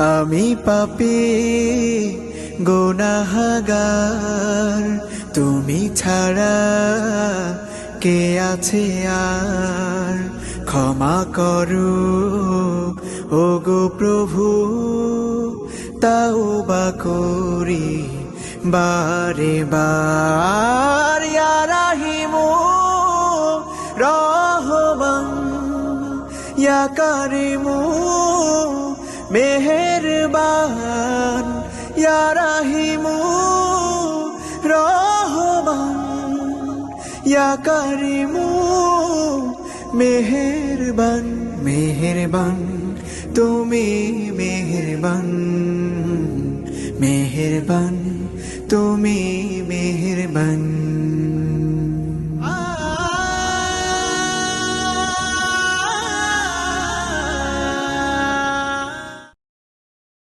আমি পাপী গুনাহগার, তুমি ছাড়া কে আছে আর? ক্ষমা করো ওগো প্রভু, তাওবা করি বারে বার। ইয়া রাহিমু রহমান, ইয়া কারিমু মেহেরবান, ইয়া রাহিমু রহমান, ইয়া কারিমু মেহেরবান। মেহেরবান তুমি মেহেরবান, মেহেরবান তুমি মেহেরবান।